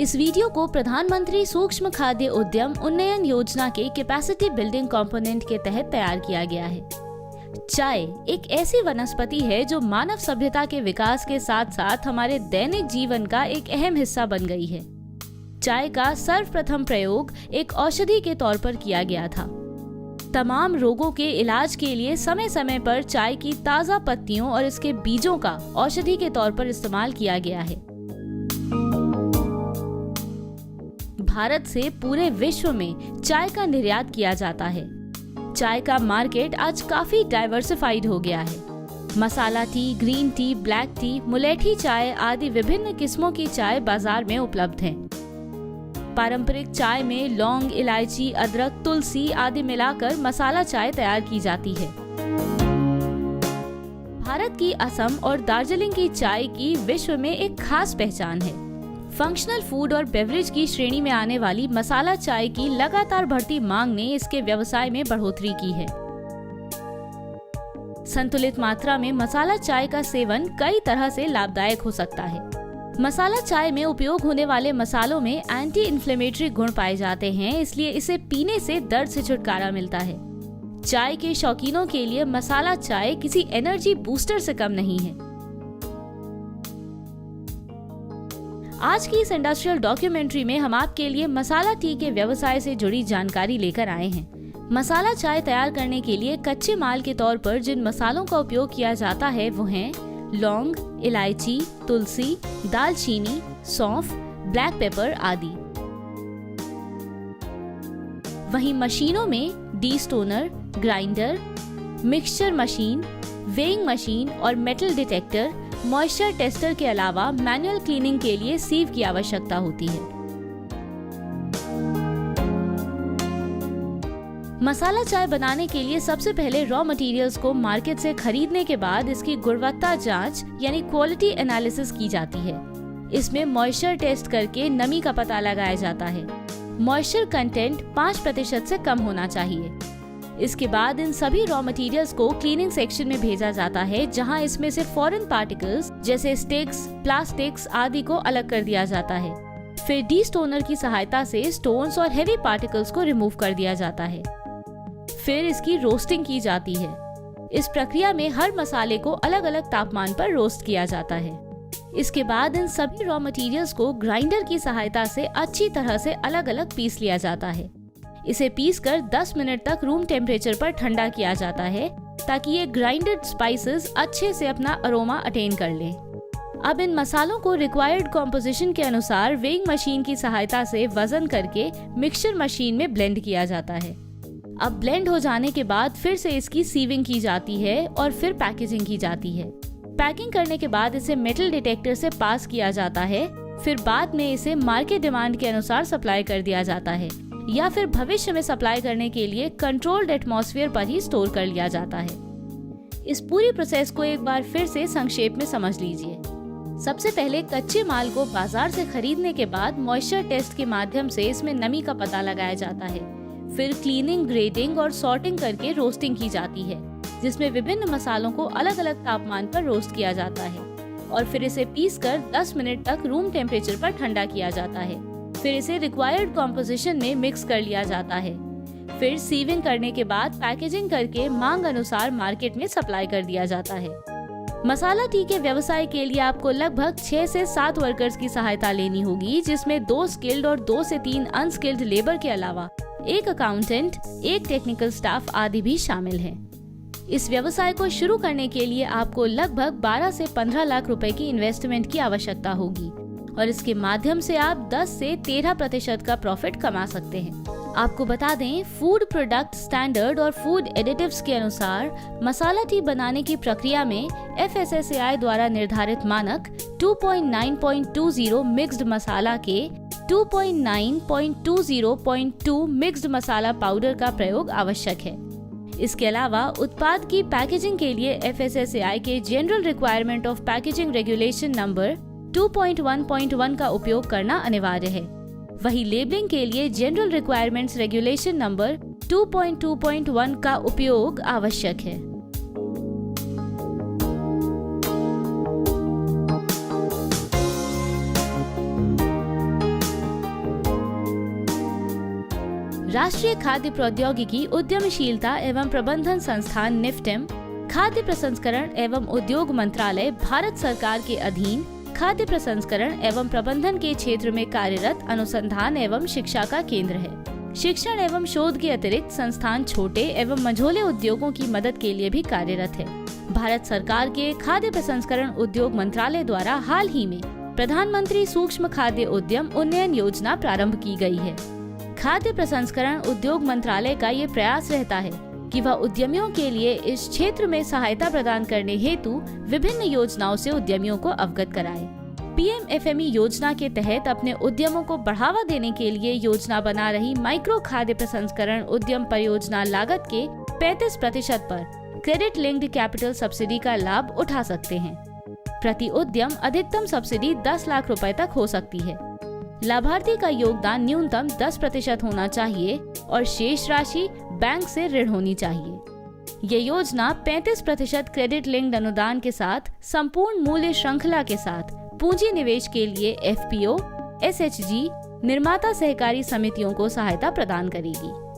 इस वीडियो को प्रधानमंत्री सूक्ष्म खाद्य उद्यम उन्नयन योजना के कैपेसिटी बिल्डिंग कंपोनेंट के तहत तैयार किया गया है। चाय एक ऐसी वनस्पति है जो मानव सभ्यता के विकास के साथ साथ हमारे दैनिक जीवन का एक अहम हिस्सा बन गई है। चाय का सर्वप्रथम प्रयोग एक औषधि के तौर पर किया गया था। तमाम रोगों के इलाज के लिए समय समय पर चाय की ताजा पत्तियों और इसके बीजों का औषधि के तौर पर इस्तेमाल किया गया है। भारत से पूरे विश्व में चाय का निर्यात किया जाता है। चाय का मार्केट आज काफी डाइवर्सिफाइड हो गया है। Masala tea, green tea, black tea, मुलेठी चाय आदि विभिन्न किस्मों की चाय बाजार में उपलब्ध हैं। पारंपरिक चाय में लौंग, इलायची, अदरक, तुलसी आदि मिलाकर मसाला चाय तैयार की जाती है। भारत की असम और दार्जिलिंग की चाय की विश्व में एक खास पहचान है। फंक्शनल फूड और बेवरेज की श्रेणी में आने वाली मसाला चाय की लगातार बढ़ती मांग ने इसके व्यवसाय में बढ़ोतरी की है। संतुलित मात्रा में मसाला चाय का सेवन कई तरह से लाभदायक हो सकता है। मसाला चाय में उपयोग होने वाले मसालों में एंटी इन्फ्लेमेटरी गुण पाए जाते हैं, इसलिए इसे पीने से दर्द से छुटकारा मिलता है। चाय के शौकीनों के लिए मसाला चाय किसी एनर्जी बूस्टर से कम नहीं है। आज की इस इंडस्ट्रियल डॉक्यूमेंट्री में हम आपके लिए मसाला टी के व्यवसाय से जुड़ी जानकारी लेकर आए हैं। मसाला चाय तैयार करने के लिए कच्चे माल के तौर पर जिन मसालों का उपयोग किया जाता है वो हैं लौंग, इलायची, तुलसी, दालचीनी, सौंफ, ब्लैक पेपर आदि। वहीं मशीनों में destoner, grinder, mixture machine, weighing machine और मेटल डिटेक्टर, मॉइस्चर टेस्टर के अलावा मैनुअल क्लीनिंग के लिए सीव की आवश्यकता होती है। मसाला चाय बनाने के लिए सबसे पहले रॉ मटेरियल्स को मार्केट से खरीदने के बाद इसकी गुणवत्ता जांच यानी क्वालिटी एनालिसिस की जाती है। इसमें मॉइस्चर टेस्ट करके नमी का पता लगाया जाता है। मॉइस्चर कंटेंट 5% से कम होना चाहिए। इसके बाद इन सभी रॉ मटेरियल्स को क्लीनिंग सेक्शन में भेजा जाता है, जहां इसमें से फॉरेन पार्टिकल्स जैसे स्टिक्स, प्लास्टिक्स आदि को अलग कर दिया जाता है। फिर डीस्टोनर की सहायता से स्टोन्स और हेवी पार्टिकल्स को रिमूव कर दिया जाता है। फिर इसकी रोस्टिंग की जाती है। इस प्रक्रिया में हर मसाले को अलग अलग तापमान पर रोस्ट किया जाता है। इसके बाद इन सभी रॉ मटेरियल्स को ग्राइंडर की सहायता से अच्छी तरह से अलग अलग पीस लिया जाता है। इसे पीसकर 10 मिनट तक रूम टेम्परेचर पर ठंडा किया जाता है ताकि ये ग्राइंडेड स्पाइसेस अच्छे से अपना अरोमा अटेन कर लें। अब इन मसालों को रिक्वायर्ड कॉम्पोजिशन के अनुसार वेइंग मशीन की सहायता से वजन करके मिक्सचर मशीन में ब्लेंड किया जाता है। अब ब्लेंड हो जाने के बाद फिर से इसकी सीविंग की जाती है और फिर पैकेजिंग की जाती है। पैकिंग करने के बाद इसे मेटल डिटेक्टर से पास किया जाता है। फिर बाद में इसे मार्केट डिमांड के अनुसार सप्लाई कर दिया जाता है या फिर भविष्य में सप्लाई करने के लिए कंट्रोल्ड एटमॉस्फेयर पर ही स्टोर कर लिया जाता है। इस पूरी प्रोसेस को एक बार फिर से संक्षेप में समझ लीजिए। सबसे पहले कच्चे माल को बाजार से खरीदने के बाद मॉइस्चर टेस्ट के माध्यम से इसमें नमी का पता लगाया जाता है। फिर क्लीनिंग, ग्रेडिंग और सॉर्टिंग करके रोस्टिंग की जाती है, जिसमें विभिन्न मसालों को अलग अलग तापमान पर रोस्ट किया जाता है और फिर इसे पीसकर 10 मिनट तक रूम टेम्परेचर पर ठंडा किया जाता है। फिर इसे रिक्वायर्ड कॉम्पोजिशन में मिक्स कर लिया जाता है। फिर सीविंग करने के बाद पैकेजिंग करके मांग अनुसार मार्केट में सप्लाई कर दिया जाता है। मसाला टी के व्यवसाय के लिए आपको लगभग 6 से 7 वर्कर्स की सहायता लेनी होगी, जिसमें 2 स्किल्ड और 2 से 3 अनस्किल्ड लेबर के अलावा एक अकाउंटेंट, एक टेक्निकल स्टाफ आदि भी शामिल हैं। इस व्यवसाय को शुरू करने के लिए आपको लगभग 12 से 15 लाख रुपए की इन्वेस्टमेंट की आवश्यकता होगी और इसके माध्यम से आप 10 से 13% का प्रॉफिट कमा सकते हैं। आपको बता दें, फूड प्रोडक्ट स्टैंडर्ड और फूड एडिटिव्स के अनुसार मसाला टी बनाने की प्रक्रिया में FSSAI द्वारा निर्धारित मानक 2.9.20 मिक्स्ड मसाला के 2.9.20.2 मिक्स्ड मसाला पाउडर का प्रयोग आवश्यक है। इसके अलावा उत्पाद की पैकेजिंग के लिए FSSAI के general requirement of packaging regulation number 2.1.1 का उपयोग करना अनिवार्य है। वही लेबलिंग के लिए जनरल रिक्वायरमेंट्स रेगुलेशन नंबर 2.2.1 का उपयोग आवश्यक है। राष्ट्रीय खाद्य प्रौद्योगिकी उद्यमशीलता एवं प्रबंधन संस्थान निफ्टेम, खाद्य प्रसंस्करण एवं उद्योग मंत्रालय भारत सरकार के अधीन खाद्य प्रसंस्करण एवं प्रबंधन के क्षेत्र में कार्यरत अनुसंधान एवं शिक्षा का केंद्र है। शिक्षण एवं शोध के अतिरिक्त संस्थान छोटे एवं मझोले उद्योगों की मदद के लिए भी कार्यरत है। भारत सरकार के खाद्य प्रसंस्करण उद्योग मंत्रालय द्वारा हाल ही में प्रधानमंत्री सूक्ष्म खाद्य उद्यम उन्नयन योजना प्रारंभ की गई है। खाद्य प्रसंस्करण उद्योग मंत्रालय का ये प्रयास रहता है कि वह उद्यमियों के लिए इस क्षेत्र में सहायता प्रदान करने हेतु विभिन्न योजनाओं से उद्यमियों को अवगत कराए। PMFME योजना के तहत अपने उद्यमों को बढ़ावा देने के लिए योजना बना रही माइक्रो खाद्य प्रसंस्करण उद्यम परियोजना लागत के 35% पर क्रेडिट लिंक्ड कैपिटल सब्सिडी का लाभ उठा सकते हैं। प्रति उद्यम अधिकतम सब्सिडी 10 लाख रुपए तक हो सकती है। लाभार्थी का योगदान न्यूनतम 10% होना चाहिए और शेष राशि बैंक से ऋण होनी चाहिए। ये योजना 35% क्रेडिट लिंक्ड अनुदान के साथ संपूर्ण मूल्य श्रृंखला के साथ पूंजी निवेश के लिए FPO, SHG, निर्माता सहकारी समितियों को सहायता प्रदान करेगी।